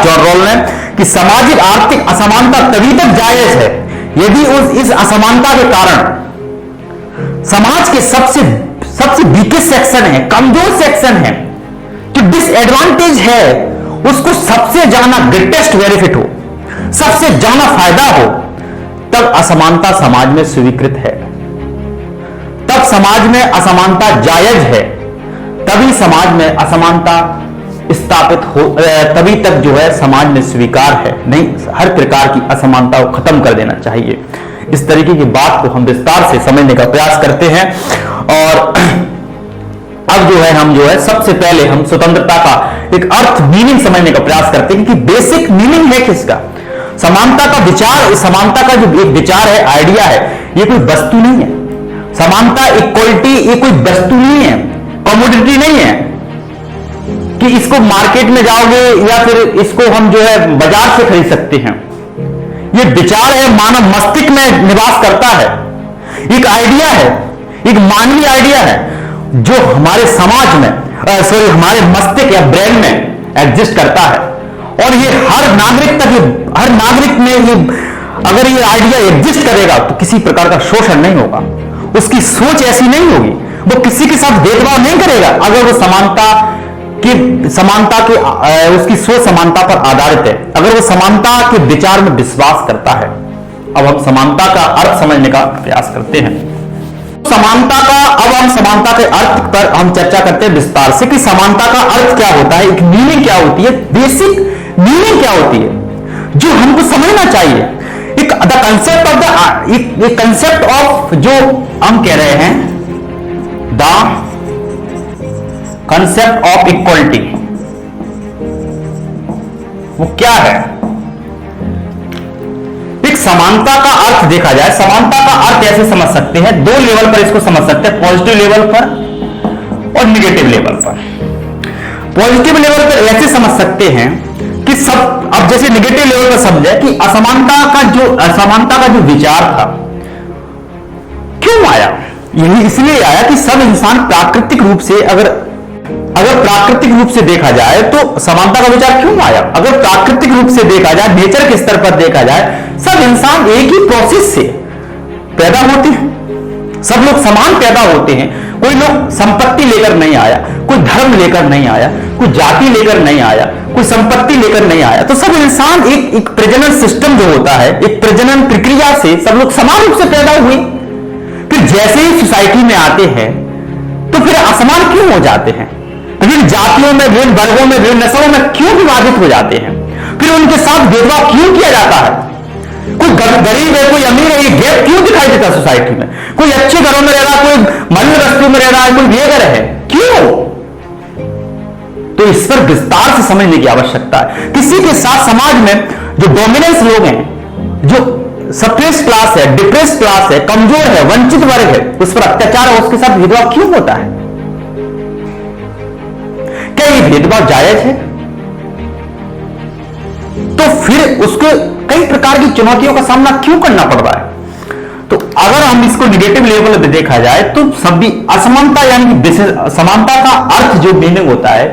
John roll ने कि सामाजिक आर्थिक असमानता तभी तक जायज है यदि इस असमानता के कारण समाज के सबसे वीकेस्ट सेक्शन है, कमजोर सेक्शन है, जो डिसएडवांटेज है, उसको सबसे ज्यादा ग्रेटेस्ट बेनिफिट हो, सबसे ज्यादा फायदा हो, तब असमानता समाज में स्वीकृत है, तब समाज में असमानता जायज है, तभी समाज में असमानता स्थापित हो, तभी तक जो है समाज में स्वीकार है। नहीं, हर प्रकार की असमानता को खत्म कर देना चाहिए। इस तरीके की बात को हम विस्तार से समझने का प्रयास करते हैं। और अब जो है हम जो है सबसे पहले हम स्वतंत्रता का एक अर्थ, मीनिंग समझने का प्रयास करते हैं कि बेसिक मीनिंग है किसका। समानता का विचार, समानता का जो एक विचार है, आइडिया है, ये कोई वस्तु नहीं है। समानता, इक्वलिटी, ये कोई वस्तु नहीं है, कमोडिटी नहीं है कि इसको मार्केट में जाओगे या फिर इसको हम जो है बाजार से खरीद सकते हैं। ये विचार है, मानव मस्तिष्क में निवास करता है, एक आइडिया है, एक मानवीय आइडिया है जो हमारे समाज में, हमारे मस्तिष्क या ब्रेन में एग्जिस्ट करता है। और ये हर नागरिक तक, हर नागरिक में ये, अगर ये आइडिया एग्जिस्ट करेगा तो किसी प्रकार का शोषण नहीं होगा, उसकी सोच ऐसी नहीं होगी, वो किसी के साथ भेदभाव नहीं करेगा अगर वो समानता के उसकी सोच समानता पर आधारित है, अगर वो समानता के विचार में विश्वास करता है। अब हम समानता का अर्थ समझने का प्रयास करते हैं। अब हम समानता के अर्थ पर हम चर्चा करते हैं विस्तार से कि समानता का अर्थ क्या होता है, एक मीनिंग क्या होती है, बेसिक मीनिंग क्या होती है, जो हमको समझना चाहिए। एक द कंसेप्ट ऑफ जो हम कह रहे हैं, द कंसेप्ट ऑफ इक्वलिटी, वो क्या है। एक समानता का अर्थ देखा जाए, समानता का अर्थ ऐसे समझ सकते हैं, दो लेवल पर इसको समझ सकते हैं, पॉजिटिव लेवल पर और निगेटिव लेवल पर। पॉजिटिव लेवल पर ऐसे समझ सकते हैं कि सब, अब जैसे निगेटिव लेवल पर समझे कि असमानता का जो विचार था क्यों आया। यही इसलिए आया कि सब इंसान प्राकृतिक रूप से, अगर प्राकृतिक रूप से देखा जाए तो समानता का विचार क्यों आया। अगर प्राकृतिक रूप से देखा जाए, नेचर के स्तर पर देखा जाए, सब इंसान एक ही प्रोसेस से पैदा होते हैं, सब लोग समान पैदा होते हैं। कोई लोग संपत्ति लेकर नहीं आया, कोई धर्म लेकर नहीं आया, कोई जाति लेकर नहीं आया, कोई संपत्ति लेकर नहीं आया। तो सब इंसान एक प्रजनन सिस्टम जो होता है, एक प्रजनन प्रक्रिया से सब लोग समान रूप से पैदा हुए। फिर जैसे ही सोसाइटी में आते हैं तो फिर असमान क्यों हो जाते हैं, विभिन्न जातियों में, विभिन्न वर्गों में, विभिन्न नस्लों में क्यों विभाजित हो जाते हैं, फिर उनके साथ भेदभाव क्यों किया जाता है। कोई गरीब है, कोई अमीर है, ये गैप क्यों दिखाई देता है सोसाइटी में। कोई अच्छे घरों में रह रहा है, कोई मध्य बस्तियों में रह रहा है, कोई बेघर है, क्यों। तो इस पर विस्तार से समझने की आवश्यकता है। किसी के साथ समाज में जो डोमिनेंस लोग हैं, जो सप्रेस क्लास है, डिप्रेस क्लास है, कमजोर है, वंचित वर्ग है, उस पर अत्याचार है, उसके साथ भेदभाव क्यों होता है। क्या ये भेदभाव जायज है। तो फिर उसको कई प्रकार की चुनौतियों का सामना क्यों करना पड़ रहा है। तो अगर हम इसको निगेटिव लेवल पे देखा जाए तो सभी असमानता यानी समानता का अर्थ जो मीनिंग होता है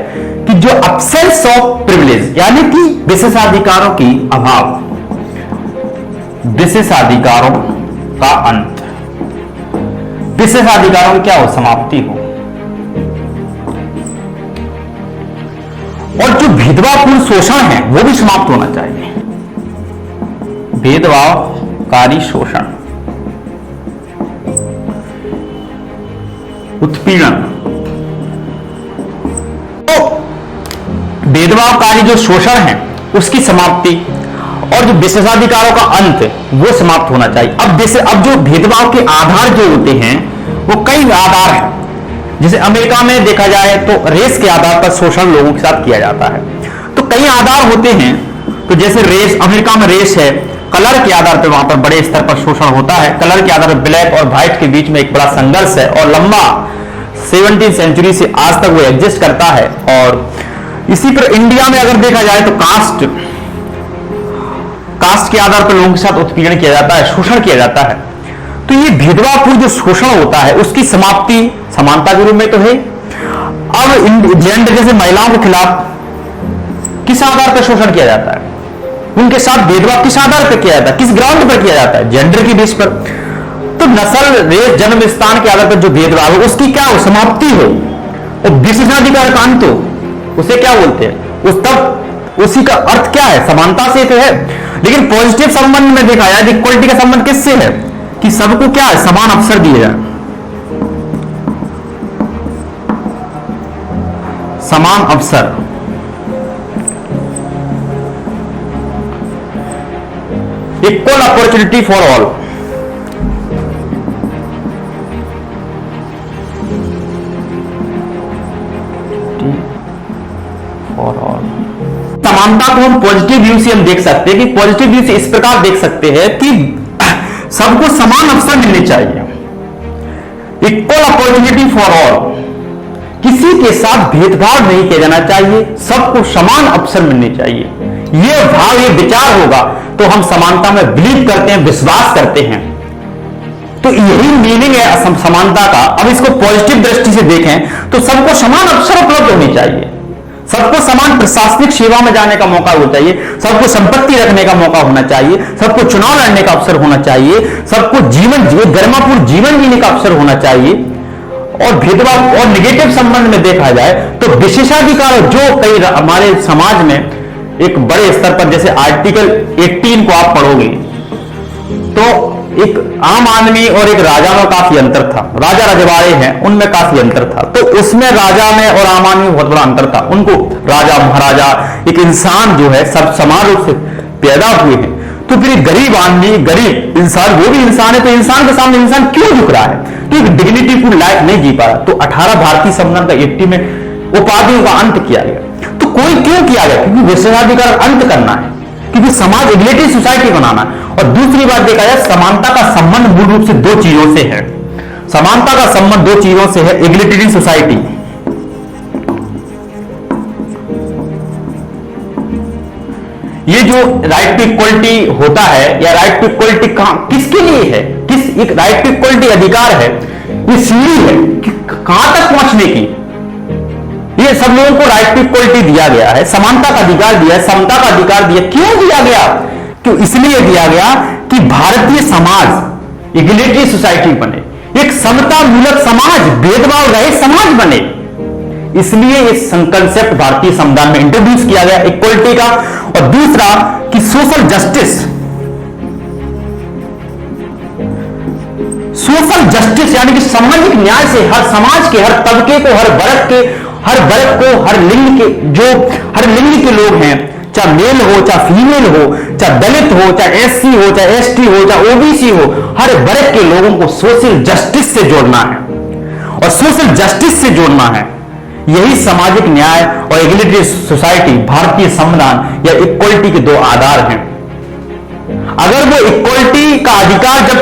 कि जो अब्सेंस ऑफ प्रिविलेज यानी कि विशेषाधिकारों की अभाव, विशेषाधिकारों का अंत, विशेषाधिकारों की क्या हो, समाप्ति हो। और जो भेदभावपूर्ण शोषण है वो भी समाप्त होना चाहिए। भेदभावकारी शोषण, उत्पीड़न, तो भेदभावकारी जो शोषण है उसकी समाप्ति और जो विशेषाधिकारों का अंत वो समाप्त होना चाहिए। अब जो भेदभाव के आधार जो होते हैं वो कई आधार हैं। जैसे अमेरिका में देखा जाए तो रेस के आधार पर शोषण लोगों के साथ किया जाता है। तो कई आधार होते हैं। तो जैसे रेस, अमेरिका में रेस है, कलर के आधार पर वहां पर बड़े स्तर पर शोषण होता है। कलर के आधार पर ब्लैक और व्हाइट के बीच में एक बड़ा संघर्ष है और लंबा 17वीं सेंचुरी से आज तक वो एग्जिस्ट करता है। और इसी पर इंडिया में अगर देखा जाए तो कास्ट के आधार पर लोगों के साथ उत्पीड़न किया जाता है, शोषण किया जाता है। तो ये भेदभावपूर्ण जो शोषण होता है उसकी समाप्ति समानता के रूप में तो है। अब जेंडर जैसे महिलाओं के खिलाफ किस आधार पर शोषण किया जाता है, उनके साथ भेदभाव किस आधार पर किया जाता है, किस ग्राउंड पर किया जाता है, जेंडर की बेस पर। तो नस्ल, रेस, जन्म स्थान के आधार पर जो भेदभाव है उसकी क्या हो, समाप्ति हो, और विशेषाधिकार का अंत हो, उसे क्या बोलते हैं, उस तब उसी का अर्थ क्या है, समानता से तो है। लेकिन पॉजिटिव संबंध में देखा जाए, इक्वलिटी का संबंध किससे है कि सबको क्या है, समान अवसर दिए जाए, समान अवसर। Equal opportunity for all. For all समानता को हम पॉजिटिव व्यू से हम देख सकते हैं कि पॉजिटिव व्यू से इस प्रकार देख सकते हैं कि सबको समान अवसर मिलने चाहिए, इक्वल अपॉर्चुनिटी फॉर ऑल, किसी के साथ भेदभाव नहीं किया जाना चाहिए, सबको समान अवसर मिलने चाहिए। यह भाव, यह विचार होगा तो हम समानता में बिलीव करते हैं, विश्वास करते हैं। तो यही मीनिंग है समानता का। अब इसको पॉजिटिव दृष्टि से देखें तो सबको समान अवसर उपलब्ध होनी चाहिए, सबको समान प्रशासनिक सेवा में जाने का मौका होना चाहिए, सबको संपत्ति रखने का मौका होना चाहिए, सबको चुनाव लड़ने का अवसर होना चाहिए, सबको गरिमापूर्ण जीवन जीने का अवसर होना चाहिए। और भेदभाव और निगेटिव संबंध में देखा जाए तो विशेषाधिकार जो कई हमारे समाज में एक बड़े स्तर पर, जैसे आर्टिकल 18 को आप पढ़ोगे तो एक आम आदमी और एक राजा में काफी अंतर था, राजा रजवाड़े हैं उनमें काफी अंतर था। तो उसमें राजा में और आम आदमी में बहुत बड़ा अंतर था। उनको राजा महाराजा, एक इंसान जो है सब समान रूप से पैदा हुए हैं। तो फिर गरीब आदमी, गरीब इंसान, वो भी इंसान है, तो इंसान के सामने इंसान क्यों झुक रहा है, तो एक डिग्निटीफुल लाइफ नहीं जी पा रहा। तो 18 भारतीय संविधान का 80 में उपाधियों का अंत किया गया। तो कोई क्यों किया गया, क्योंकि विशेषाधिकार अंत करना है, क्योंकि समाज इक्वलिटी सोसाइटी बनाना है। और दूसरी बात देखा जाए, समानता का संबंध मूल रूप से दो चीजों से है, समानता का संबंध दो चीजों से है, इक्वलिटी सोसाइटी। ये जो राइट टू इक्वलिटी होता है, या राइट टू इक्वलिटी किसके लिए है, किस एक राइट टू इक्वलिटी अधिकार है, ये सीढ़ी है कि कहां तक पहुंचने की। ये सब लोगों को राइट टू इक्वलिटी दिया गया है, समानता का अधिकार दिया है, समता का अधिकार दिया। क्यों दिया गया, क्यों, इसलिए दिया गया कि भारतीय समाज इक्वलिटी सोसाइटी बने, एक समता मूलक समाज, भेदभाव रहित समाज बने। इसलिए इस कंसेप्ट भारतीय संविधान में इंट्रोड्यूस किया गया इक्वलिटी का। और दूसरा कि सोशल जस्टिस, सोशल जस्टिस यानी कि सामाजिक न्याय से हर समाज के, हर तबके को, हर वर्ग को, हर लिंग के लोग हैं, चाहे मेल हो, चाहे फीमेल हो, चाहे दलित हो, चाहे एससी हो, चाहे एसटी हो, चाहे ओबीसी हो, हर वर्ग के लोगों को सोशल जस्टिस से जोड़ना है। और सोशल जस्टिस से जोड़ना है, यही सामाजिक न्याय और इक्वलिटी सोसाइटी, भारतीय संविधान या इक्वलिटी के दो आधार हैं। अगर वो इक्वलिटी का अधिकार जब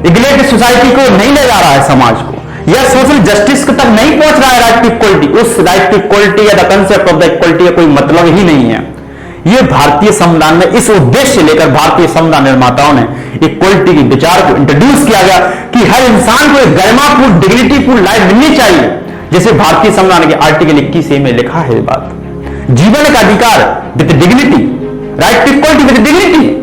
इक्वलिटी सोसाइटी को नहीं ले जा रहा है, समाज को, या सोशल जस्टिस तक नहीं पहुंच रहा है राइट टू इक्वलिटी, उस राइट टू इक्वलिटी या the concept of the equality का कोई मतलब ही नहीं है। यह भारतीय संविधान में इस उद्देश्य लेकर भारतीय संविधान निर्माताओं ने इक्वलिटी के विचार को इंट्रोड्यूस किया गया कि हर इंसान को एक गरिमापूर्ण, डिग्निटीफुल लाइफ मिलनी चाहिए। जैसे भारतीय संविधान के आर्टिकल 21A में लिखा है बात, जीवन का अधिकार with dignity, right to equality with dignity.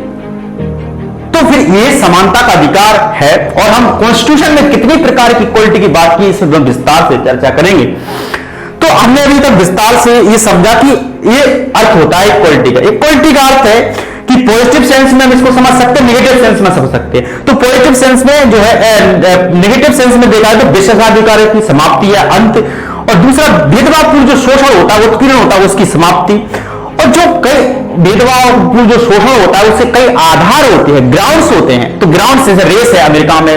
तो फिर ये समानता का अधिकार है। और हम कॉन्स्टिट्यूशन में कितनी प्रकार की इक्वलिटी की बात की, इस पर विस्तार से चर्चा करेंगे। तो हमने अभी तक विस्तार से ये समझा कि ये अर्थ होता है इक्वलिटी का। इक्वलिटी का अर्थ है कि पॉजिटिव सेंस में हम इसको समझ सकते हैं, नेगेटिव सेंस में समझ सकते हैं। तो पॉजिटिव सेंस में जो है, नेगेटिव सेंस में देखा है तो विशेषाधिकार की समाप्ति या अंत, और दूसरा भेदभावपूर्ण जो शोषण होता है, उत्पीड़न होता है, उसकी समाप्ति। और जो कई भेदभावपूर्ण जो शोषण होता है उससे कई आधार होते हैं, ग्राउंड्स होते हैं। तो ग्राउंड जैसे रेस है, अमेरिका में,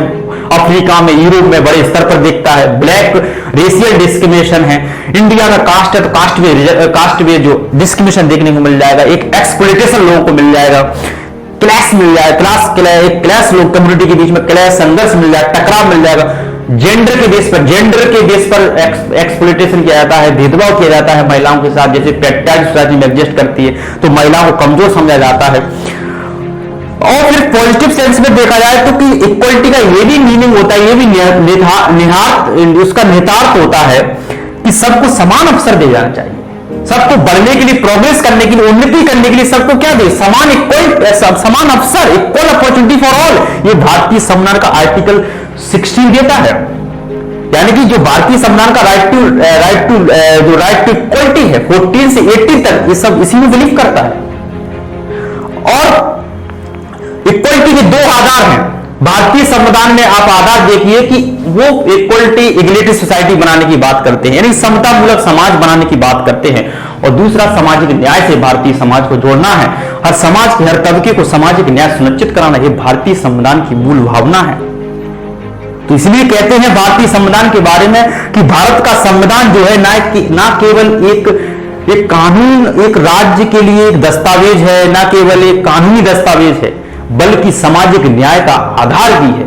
अफ्रीका में, यूरोप में बड़े स्तर पर दिखता है। ब्लैक रेशियल डिस्क्रिमिनेशन है। इंडिया में कास्ट है तो कास्ट वे जो डिस्क्रिमिनेशन देखने को मिल जाएगा। एक एक्सप्लॉइटेशन लोगों को मिल जाएगा, क्लैश मिल जाएगा, क्लैश लोग कम्युनिटी के बीच में क्लैश संघर्ष मिल जाएगा, टकराव मिल जाएगा। जेंडर के बेस पर एक्सप्लॉइटेशन किया जाता है, भेदभाव किया जाता है महिलाओं के साथ। जैसे पैट्रियार्की सोसाइटी में एग्जिस्ट करती है तो महिलाओं को कमजोर समझा जाता है। और फिर पॉजिटिव सेंस में देखा जाए तो कि इक्वलिटी का ये भी मीनिंग होता है, ये भी उसका निहितार्थ होता है कि सबको समान अवसर दिए जाना चाहिए, सबको बढ़ने के लिए, प्रोग्रेस करने के लिए, उन्नति करने के लिए सबको क्या दे? समान इक्वल, समान अवसर, इक्वल अपॉर्चुनिटी फॉर ऑल। ये भारतीय संविधान का आर्टिकल 16 देता है। यानी कि जो भारतीय संविधान का राइट टू इक्वलिटी है 14 से 18 तक, ये सब इसी में बिलीव करता है। और इक्वलिटी के दो आधार हैं भारतीय संविधान में। आप आधार देखिए कि वो इक्वलिटी, इक्वलिटी सोसाइटी बनाने की बात करते हैं, यानी समतामूलक समाज बनाने की बात करते हैं। और दूसरा, सामाजिक न्याय से भारतीय समाज को जोड़ना है। हर समाज के हर तबके को सामाजिक न्याय सुनिश्चित कराना, ये भारतीय संविधान की मूल भावना है। तो इसलिए कहते हैं भारतीय संविधान के बारे में कि भारत का संविधान जो है ना केवल एक कानून, एक राज्य के लिए एक दस्तावेज है, ना केवल एक कानूनी दस्तावेज है, बल्कि सामाजिक न्याय का आधार भी है।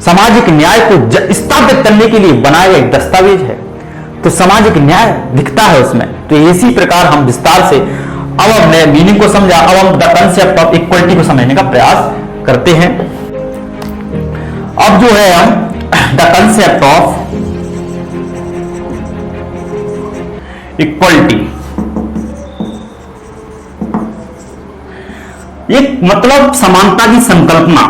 सामाजिक न्याय को स्थापित करने के लिए बनाया एक दस्तावेज है। तो सामाजिक न्याय दिखता है उसमें। तो इसी प्रकार हम विस्तार से अब हमने मीनिंग को समझा, अब हम द कंसेप्ट ऑफ इक्वलिटी को समझने का प्रयास करते हैं। अब जो है हम द कंसेप्ट ऑफ इक्वलिटी, एक मतलब समानता की संकल्पना।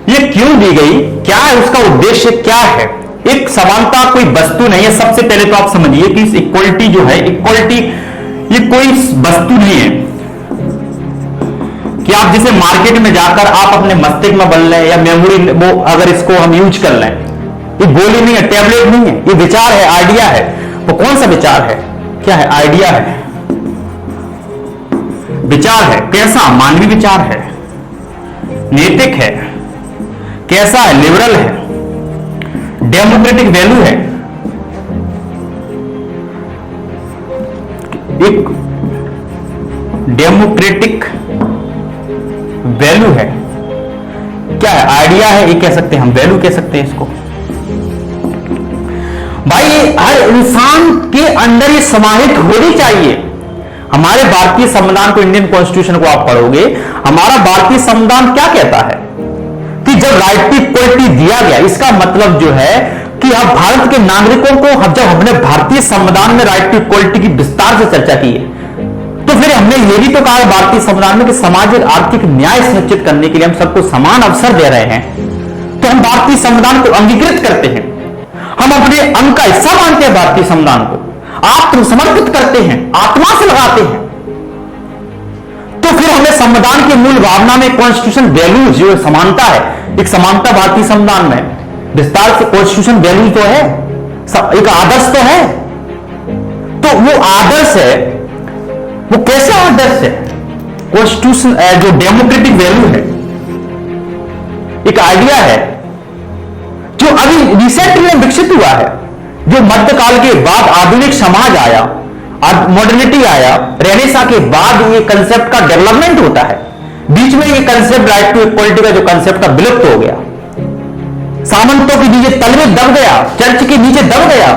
ये क्यों दी गई, क्या है उसका उद्देश्य, क्या है? एक समानता कोई वस्तु नहीं है। सबसे पहले तो आप समझिए कि इस इक्वलिटी जो है, इक्वलिटी ये कोई वस्तु नहीं है कि आप जैसे मार्केट में जाकर आप अपने मस्तिष्क में बन लें या मेमोरी, वो अगर इसको हम यूज कर लें, ये गोली नहीं है, टैबलेट नहीं है, ये विचार है, आइडिया है। वो कौन सा विचार है? क्या है? आइडिया है, विचार है। कैसा? मानवीय विचार है, नैतिक है, कैसा है? लिबरल है, डेमोक्रेटिक वैल्यू है, एक डेमोक्रेटिक वैल्यू है। क्या है? आइडिया है, ये कह सकते हैं हम, वैल्यू कह सकते हैं इसको। भाई हर इंसान के अंदर ये समाहित होनी चाहिए। हमारे भारतीय संविधान को, इंडियन कॉन्स्टिट्यूशन को आप पढ़ोगे, हमारा भारतीय संविधान क्या कहता है कि जब राइट टू इक्वलिटी दिया गया, इसका मतलब जो है कि अब भारत के नागरिकों को, जब हमने भारतीय संविधान में राइट टू इक्वलिटी की विस्तार से चर्चा की है, तो फिर हमने ये भी तो कहा है भारतीय संविधान में कि सामाजिक आर्थिक न्याय सुनिश्चित करने के लिए हम सबको समान अवसर दे रहे हैं। तो हम भारतीय संविधान को अंगीकृत करते हैं, हम अपने अंग का हिस्सा मानते हैं भारतीय संविधान को, आत्मसमर्पित करते हैं, आत्मा से लगाते हैं। तो फिर हमें संविधान की मूल भावना में कॉन्स्टिट्यूशन वैल्यूज जो समानता है, एक समानता भारतीय संविधान में विस्तार से कॉन्स्टिट्यूशन वैल्यू तो है, एक आदर्श तो है। तो वो आदर्श है, वो कैसे आदर्श है? कॉन्स्टिट्यूशन जो डेमोक्रेटिक वैल्यू है, एक आइडिया है जो अभी रिसेंटली में विकसित हुआ है, जो मध्यकाल के बाद आधुनिक समाज आया, मॉडर्निटी आया, रेनेसां के बाद ये कंसेप्ट का डेवलपमेंट होता है। बीच में ये कंसेप्ट राइट टू इक्वलिटी का जो कंसेप्ट था विलुप्त हो गया, सामंतों के नीचे तल में दब गया, चर्च के नीचे दब गया।